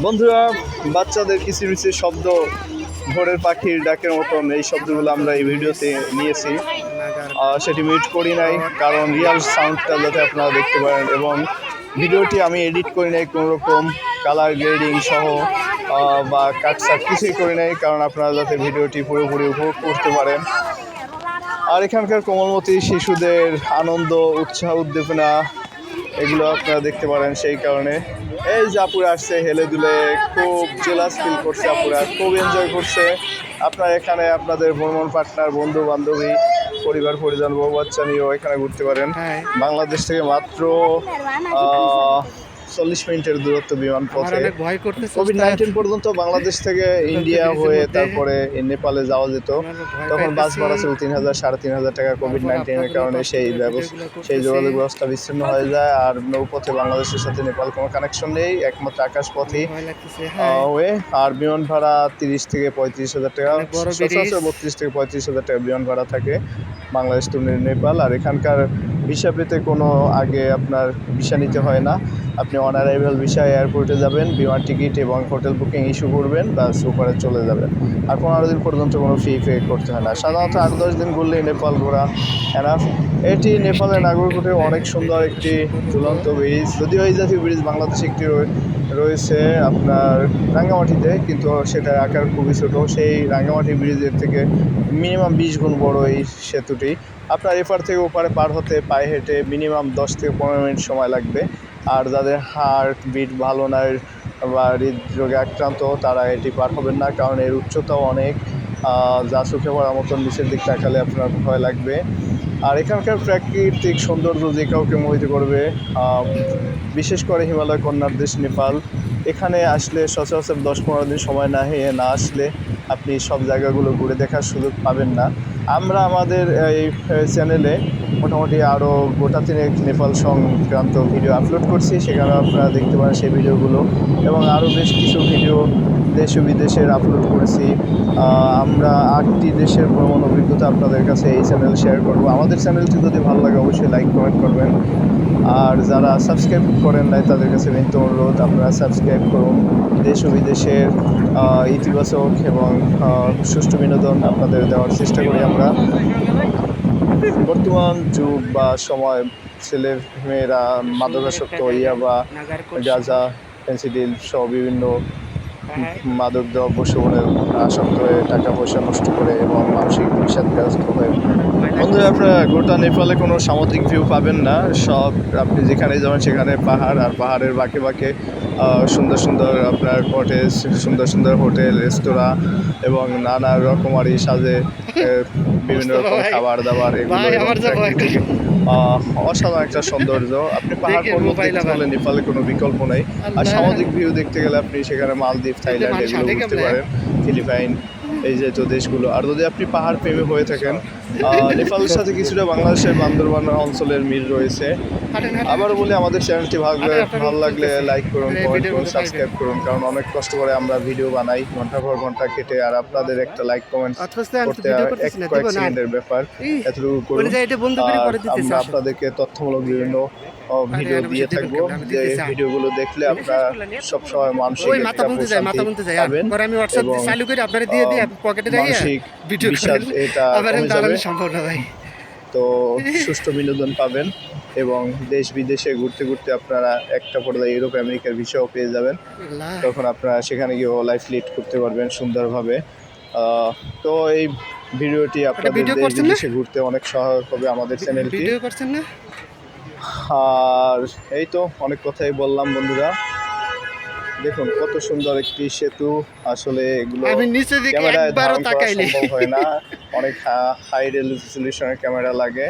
বন্ধুরা, বাচ্চাদের কিচিরমিচির শব্দ, ভোরের পাখির ডাকের মতন এই শব্দগুলো আমরা এই ভিডিওতে নিয়েছি। সেটি মিউট করি নাই, কারণ রিয়াল সাউন্ডটা যাতে আপনারা দেখতে পারেন। এবং ভিডিওটি আমি এডিট করি নাই কোনো রকম কালার গ্রেডিং সহ বা কাটসাট কিছুই করি নাই, কারণ আপনারা যাতে ভিডিওটি পুরোপুরি উপভোগ করতে পারেন। আর এখানকার কোমলমতি শিশুদের আনন্দ, উৎসাহ, উদ্দীপনা এগুলো আপনারা দেখতে পারেন। সেই কারণে এই যে আপুরা আসছে, হেলে দুলে খুব জেলাস ফিল করছে, আপুরা খুব এনজয় করছে। আপনারা এখানে আপনাদের ভ্রমণ পার্টনার, বন্ধু বান্ধবী, পরিবার পরিজন, বউ বাচ্চা নিয়েও এখানে ঘুরতে পারেন। বাংলাদেশ থেকে মাত্র 40 মিনিটের দূরত্ব বিমান পথে। কোভিড-19 পর্যন্ত বাংলাদেশ থেকে ইন্ডিয়া হয়ে তারপরে নেপালে যাওয়া যেত। তখন বাস ভাড়া ছিল 3,000 3,500 টাকা। কোভিড-19-এর কারণে সেই যোগাযোগ ব্যবস্থা বিচ্ছিন্ন হয়ে যায়। আর নৌপথে বাংলাদেশের সাথে নেপাল কোনো কানেকশন নেই, একমাত্র আকাশপথেই হয়ে। আর বিমান ভাড়া 30 থেকে 35,000 টাকা, সচরাচর 32 থেকে 35,000 টাকা বিমান ভাড়া থাকে বাংলাদেশ টু নেপাল। আর এখানকার ভিসা পেতে কোনো আগে আপনার ভিসা নিতে হয় না। আপনি অন অ্যারাইভাল ভিসা এয়ারপোর্টে যাবেন, বিমান টিকিট এবং হোটেল বুকিং ইস্যু করবেন, বাস উপরে চলে যাবেন। আর 15 দিন পর্যন্ত কোনো ফি পে করতে হয় না। সাধারণত 8-10 দিন ঘুরলেই নেপাল ঘোরা এনাফ। এটি নেপালের নাগরকোটে অনেক সুন্দর একটি ঝুলন্ত ব্রিজ। যদিও এই জাতীয় ব্রিজ বাংলাদেশে একটি রয়েছে আপনার রাঙ্গামাটিতে, কিন্তু সেটার আকার খুবই ছোটো। সেই রাঙ্গামাটি ব্রিজের থেকে মিনিমাম 20 গুণ বড় এই সেতুটি। আপনার এপার থেকে ওপারে পার হতে পায়ে হেঁটে মিনিমাম 10 থেকে 15 মিনিট সময় লাগবে। আর যাদের হার্ট বিট ভালো না বা হৃদরোগে আক্রান্ত, তারা এটি পার হবেন না, কারণ এর উচ্চতাও অনেক, যা চোখে পড়ার মতন নিচের দিক তাকালে আপনার ভয় লাগবে। আর এখানকার প্রাকৃতিক সৌন্দর্য যে কাউকে মোহিত করবে, বিশেষ করে হিমালয় কন্যার দেশ নেপাল। এখানে আসলে সচরাচর 10-15 দিন সময় না আসলে আপনি সব জায়গাগুলো ঘুরে দেখার সুযোগ পাবেন না। আমরা আমাদের এই চ্যানেলে মোটামুটি আরও গোটা 3 নেপাল সংক্রান্ত ভিডিও আপলোড করছি, সেখানে আপনারা দেখতে পারেন সেই ভিডিওগুলো। এবং আরও বেশ কিছু ভিডিও দেশ ও বিদেশের আপলোড করেছি। আমরা 8টি দেশের ভ্রমণ অভিজ্ঞতা আপনাদের কাছে এই চ্যানেলে শেয়ার করব। আমাদের চ্যানেলটি যদি ভালো লাগে অবশ্যই লাইক কমেন্ট করবেন। আর যারা সাবস্ক্রাইব করেন নাই তাদের কাছে বিনীত অনুরোধ, আপনারা সাবস্ক্রাইব করুন। দেশ ও বিদেশের ইতিবাচক এবং সুষ্ঠু বিনোদন আপনাদের দেওয়ার চেষ্টা করি আমরা। বর্তমান যুগ বা সময়, ছেলে মেয়েরা মাদকাসক্ত, ইয়াবা, গাঁজা, ফেন্সিডিল সহ বিভিন্ন মাদক দ্রব্য সেবনের আসক্ত হয়ে টাকা পয়সা নষ্ট করে এবং মানসিক বিষাদগ্রস্ত হয়ে। বন্ধুরা, আপনারা গোটা নেপালে কোনো সামুদ্রিক ভিউ পাবেন না। সব আপনি যেখানে যাবেন সেখানে পাহাড়, আর পাহাড়ের বাঁকে বাঁকে সুন্দর সুন্দর আপনার কটেজ, সুন্দর সুন্দর হোটেল, রেস্তোরাঁ এবং নানা রকমারি সাজে বিভিন্ন রকম খাবার দাবার, এগুলো অসাধারণ একটা সৌন্দর্য। আপনি পাহাড় পর্বত দেখতে হলে নেপালে কোনো বিকল্প নেই। আর সামুদ্রিক ভিউ দেখতে গেলে আপনি সেখানে মালদ্বীপ, থাইল্যান্ড এগুলো ঘুরতে পারেন, ফিলিপাইন, এই যে দেশগুলো। আর যদি আপনি পাহাড় প্রেমী হয়ে থাকেন, নেপালের সাথে কিছুটা বাংলাদেশের বান্দরবান অঞ্চলের মিল রয়েছে। আবারও বলি, আমাদের চ্যানেলটি ভালো লাগলে লাইক করুন, কমেন্ট করুন, সাবস্ক্রাইব করুন, কারণ অনেক কষ্ট করে আমরা ভিডিও বানাই ঘন্টার পর ঘন্টা কেটে। আর আপনাদের একটা লাইক কমেন্ট করতে কয়েক সেকেন্ডের ব্যাপার, এতটুকু করুন। আমরা আপনাদেরকে তথ্যমূলক বিভিন্ন ভিডিও দিয়ে থাকবো, যে ভিডিওগুলো দেখলে আপনারা সবসময় মানসিক একটা প্রশান্তি পাবেন এবং মানসিক বিষাদ এটা কমে যাবে। তো সুষ্ঠু বিনোদন পাবেন এবং দেশ বিদেশে ঘুরতে ঘুরতে আপনারা একটা পর্যায়ে ইউরোপ আমেরিকার ভিসাও পেয়ে যাবেন। তখন আপনারা সেখানে গিয়েও লাইফ লিড করতে পারবেন সুন্দরভাবে। তো এই ভিডিওটি আপনাদের দেশ বিদেশে ঘুরতে অনেক সহায়ক হবে আমাদের চ্যানেলটি। আর এই তো অনেক কথাই বললাম বন্ধুরা। দেখুন কত সুন্দর একটি সেতু। আসলে এগুলো ক্যামেরায় ধারণ করা সম্ভব হয় না, অনেক হাই রেজলিউশনের ক্যামেরা লাগে।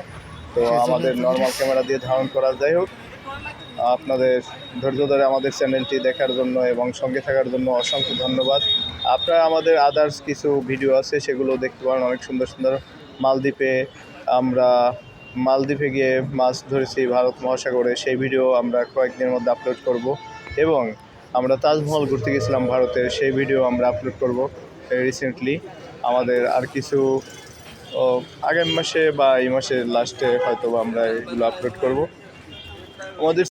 তো আমাদের নর্মাল ক্যামেরা দিয়ে ধারণ করা। যাই হোক, আপনাদের ধৈর্য ধরে আমাদের চ্যানেলটি দেখার জন্য এবং সঙ্গে থাকার জন্য অসংখ্য ধন্যবাদ। আপনারা আমাদের আদার্স কিছু ভিডিও আছে, সেগুলো দেখতে পারেন। অনেক সুন্দর সুন্দর আমরা মালদ্বীপে গিয়ে মাছ ধরেছি ভারত মহাসাগরে, সেই ভিডিও আমরা কয়েকদিনের মধ্যে আপলোড করব। এবং আমরা তাজমহল ঘুরতে গেছিলাম ভারতের, সেই ভিডিও আমরা আপলোড করব রিসেন্টলি। আমাদের আর কিছু আগামী মাসে বা এই মাসের লাস্টে হয়তো আমরা এগুলো আপলোড করব। আমাদের